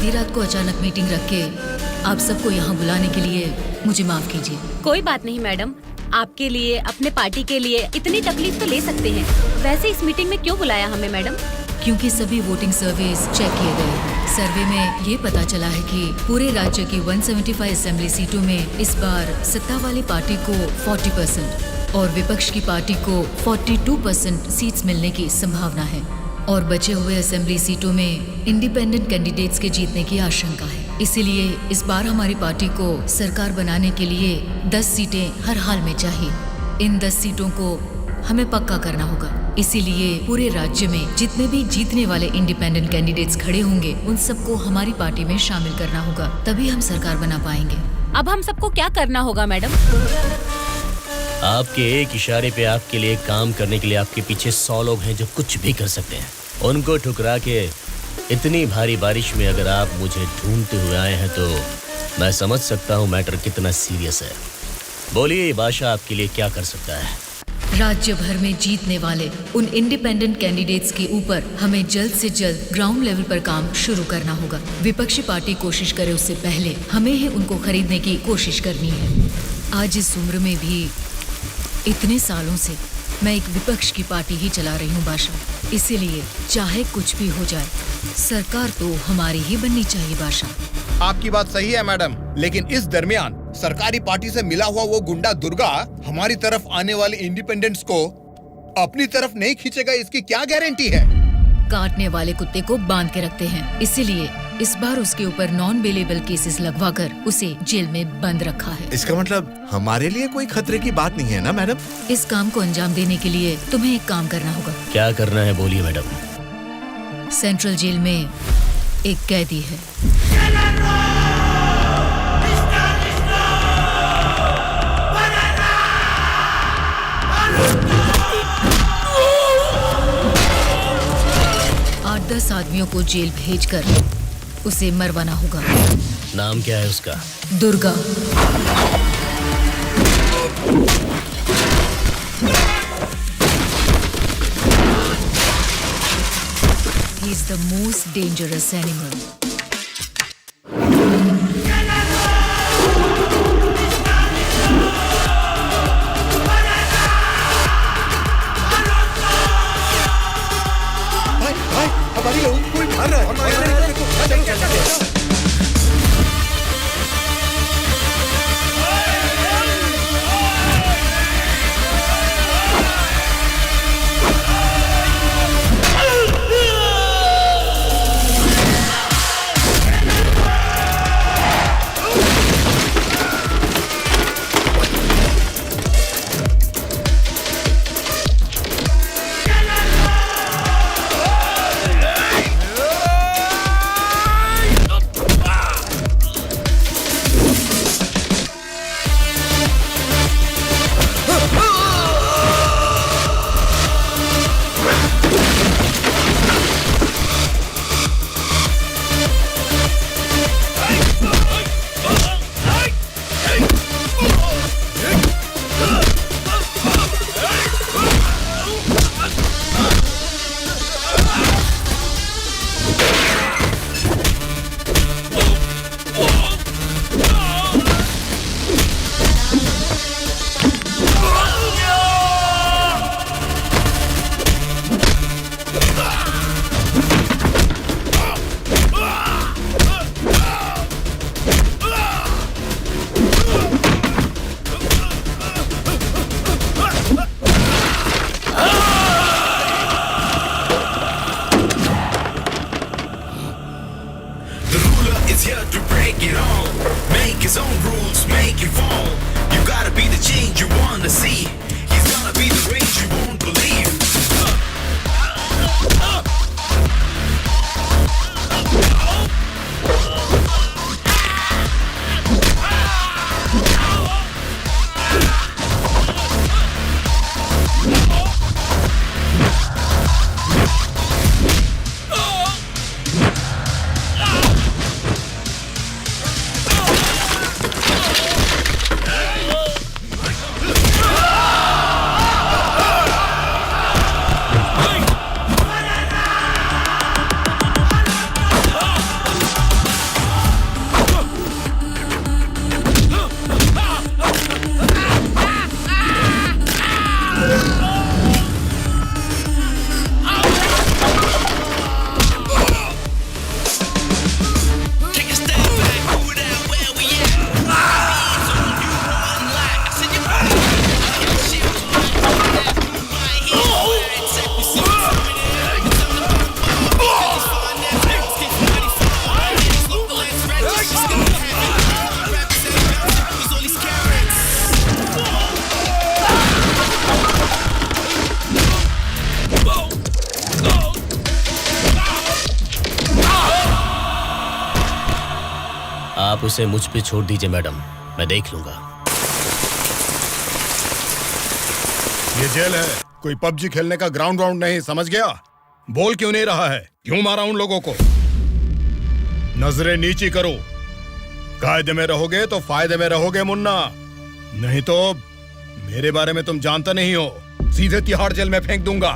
आधी रात को अचानक मीटिंग रख के आप सबको यहाँ बुलाने के लिए मुझे माफ कीजिए। कोई बात नहीं मैडम, आपके लिए, अपने पार्टी के लिए इतनी तकलीफ तो ले सकते हैं। वैसे इस मीटिंग में क्यों बुलाया हमें मैडम? क्योंकि सभी वोटिंग सर्वेस चेक किए गए हैं। सर्वे में ये पता चला है कि पूरे राज्य की 175 असेंबली सीटों में इस बार सत्ता वाली पार्टी को 40% और विपक्ष की पार्टी को 42% सीट्स मिलने की संभावना है और बचे हुए असेंबली सीटों में इंडिपेंडेंट कैंडिडेट्स के जीतने की आशंका है। इसीलिए इस बार हमारी पार्टी को सरकार बनाने के लिए 10 सीटें हर हाल में चाहिए। इन 10 सीटों को हमें पक्का करना होगा। इसीलिए पूरे राज्य में जितने भी जीतने वाले इंडिपेंडेंट कैंडिडेट्स खड़े होंगे उन सबको हमारी पार्टी में शामिल करना होगा, तभी हम सरकार बना पाएंगे। अब हम सबको क्या करना होगा मैडम? आपके एक इशारे पे आपके लिए काम करने के लिए आपके पीछे 100 लोग हैं जो कुछ भी कर सकते हैं। उनको ठुकरा के इतनी भारी बारिश में अगर आप मुझे ढूंढते हुए आए हैं तो मैं समझ सकता हूँ मैटर कितना सीरियस है। बोलिए बादशाह आपके लिए क्या कर सकता है? राज्य भर में जीतने वाले उन इंडिपेंडेंट कैंडिडेट्स के ऊपर हमें जल्द से जल्द ग्राउंड लेवल पर काम शुरू करना होगा। विपक्षी पार्टी कोशिश करे उससे पहले हमें ही उनको खरीदने की कोशिश करनी है। आज इस उम्र में भी इतने सालों से मैं एक विपक्ष की पार्टी ही चला रही हूँ बादशाह। इसीलिए चाहे कुछ भी हो जाए सरकार तो हमारी ही बननी चाहिए बादशाह। आपकी बात सही है मैडम, लेकिन इस दरमियान सरकारी पार्टी से मिला हुआ वो गुंडा दुर्गा हमारी तरफ आने वाले इंडिपेंडेंट्स को अपनी तरफ नहीं खींचेगा, इसकी क्या गारंटी है? काटने वाले कुत्ते को बांध के रखते हैं, इसीलिए इस बार उसके ऊपर नॉन बेलेबल केसेस लगवाकर उसे जेल में बंद रखा है। इसका मतलब हमारे लिए कोई खतरे की बात नहीं है ना मैडम? इस काम को अंजाम देने के लिए तुम्हें एक काम करना होगा। क्या करना है बोलिए मैडम। सेंट्रल जेल में एक कैदी है। 8-10 आदमियों को जेल भेजकर उसे मरवाना होगा। नाम क्या है उसका? Durga. He is the most dangerous animal. हमारी लोगों को कोई मार रहा है। आप उसे मुझ पे छोड़ दीजिए मैडम, मैं देख लूंगा। ये जेल है, कोई पबजी खेलने का ग्राउंड वाउंड नहीं, समझ गया? बोल क्यों नहीं रहा है? क्यों मारा उन लोगों को? नजरें नीची करो। कायदे में रहोगे तो फायदे में रहोगे मुन्ना, नहीं तो मेरे बारे में तुम जानता नहीं हो, सीधे तिहाड़ जेल में फेंक दूंगा।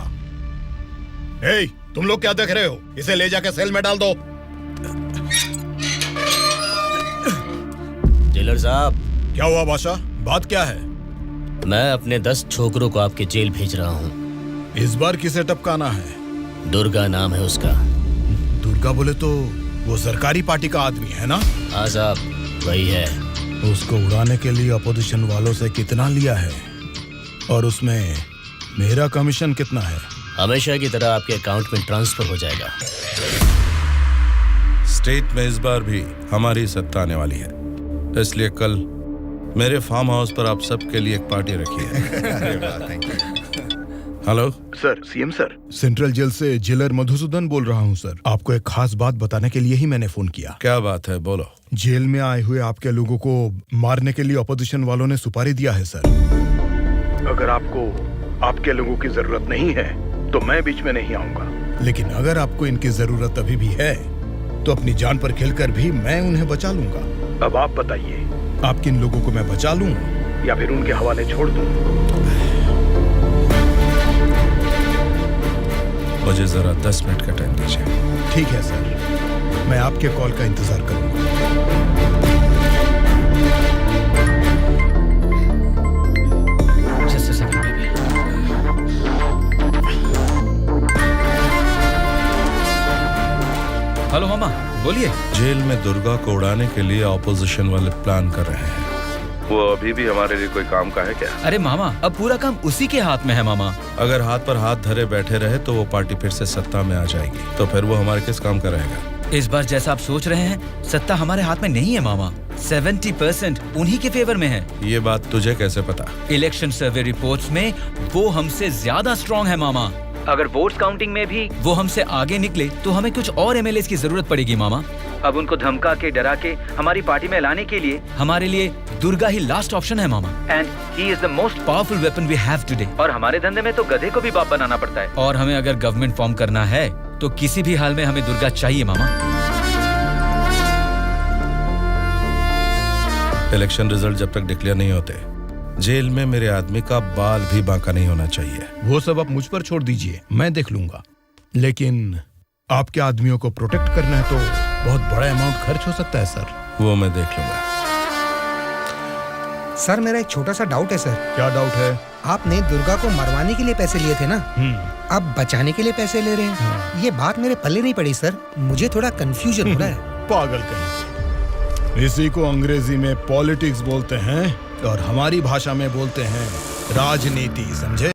ए, तुम लोग क्या देख रहे हो? इसे ले जाके सेल में डाल दो। जेलर साहब। क्या हुआ बादशाह, बात क्या है? मैं अपने 10 छोकरों को आपके जेल भेज रहा हूँ। इस बार किसे टपकाना है? दुर्गा नाम है उसका। दुर्गा बोले तो वो सरकारी पार्टी का आदमी है ना? हाँ साहब, वही है। उसको उड़ाने के लिए अपोजिशन वालों से कितना लिया है और उसमें मेरा कमीशन कितना है? हमेशा की तरह आपके अकाउंट में ट्रांसफर हो जाएगा। स्टेट में इस बार भी हमारी सत्ता आने वाली है, इसलिए कल मेरे फार्म हाउस पर आप सबके लिए एक पार्टी रखी है। Hello sir, CM sir. Central jail से जेलर मधुसूदन बोल रहा हूँ सर। आपको एक खास बात बताने के लिए ही मैंने फोन किया। क्या बात है, बोलो। जेल में आए हुए आपके लोगों को मारने के लिए अपोजिशन वालों ने सुपारी दिया है सर। अगर आपको आपके लोगों की जरूरत नहीं है तो मैं बीच में नहीं आऊंगा। लेकिन अगर आपको इनकी जरूरत अभी भी है तो अपनी जान पर खेलकर भी मैं उन्हें बचा लूंगा। अब आप बताइए, आप किन लोगों को मैं बचा लूं या फिर उनके हवाले छोड़ दूं? मुझे जरा 10 मिनट का टाइम दीजिए। ठीक है सर, मैं आपके कॉल का इंतजार करूंगा। हेलो मामा, बोलिए। जेल में दुर्गा को उड़ाने के लिए ऑपोजिशन वाले प्लान कर रहे हैं। वो अभी भी हमारे लिए कोई काम का है क्या? अरे मामा, अब पूरा काम उसी के हाथ में है मामा। अगर हाथ पर हाथ धरे बैठे रहे तो वो पार्टी फिर से सत्ता में आ जाएगी, तो फिर वो हमारे किस काम का रहेगा? इस बार जैसा आप सोच रहे हैं, सत्ता हमारे हाथ में नहीं है मामा। 70% उन्हीं के फेवर में है। ये बात तुझे कैसे पता? इलेक्शन सर्वे रिपोर्ट्स में वो हमसे ज्यादा स्ट्रॉन्ग है मामा। अगर वोट्स काउंटिंग में भी वो हमसे आगे निकले तो हमें कुछ और एमएलएस की जरूरत पड़ेगी मामा। अब उनको धमका के डरा के हमारी पार्टी में लाने के लिए हमारे लिए दुर्गा ही लास्ट ऑप्शन है मामा। And he is the most powerful weapon we have today. और हमारे धंधे में तो गधे को भी बाप बनाना पड़ता है। और हमें अगर गवर्नमेंट फॉर्म करना है तो किसी भी हाल में हमें दुर्गा चाहिए मामा। इलेक्शन रिजल्ट जब तक डिक्लेयर नहीं होते, जेल में मेरे आदमी का बाल भी बांका नहीं होना चाहिए। वो सब आप मुझ पर छोड़ दीजिए, मैं देख लूंगा। लेकिन आपके आदमियों को प्रोटेक्ट करना है तो बहुत बड़ा अमाउंट खर्च हो सकता है सर। वो मैं देख लूंगा। सर, मेरा एक छोटा सा डाउट है सर। क्या डाउट है? आपने दुर्गा को मरवाने के लिए पैसे लिए थे ना, अब बचाने के लिए पैसे ले रहे हैं। ये बात मेरे पल्ले नहीं पड़ी सर, मुझे थोड़ा कंफ्यूजन हो रहा है। पागल कहीं। इसी को अंग्रेजी में पॉलिटिक्स बोलते हैं और हमारी भाषा में बोलते हैं राजनीति, समझे?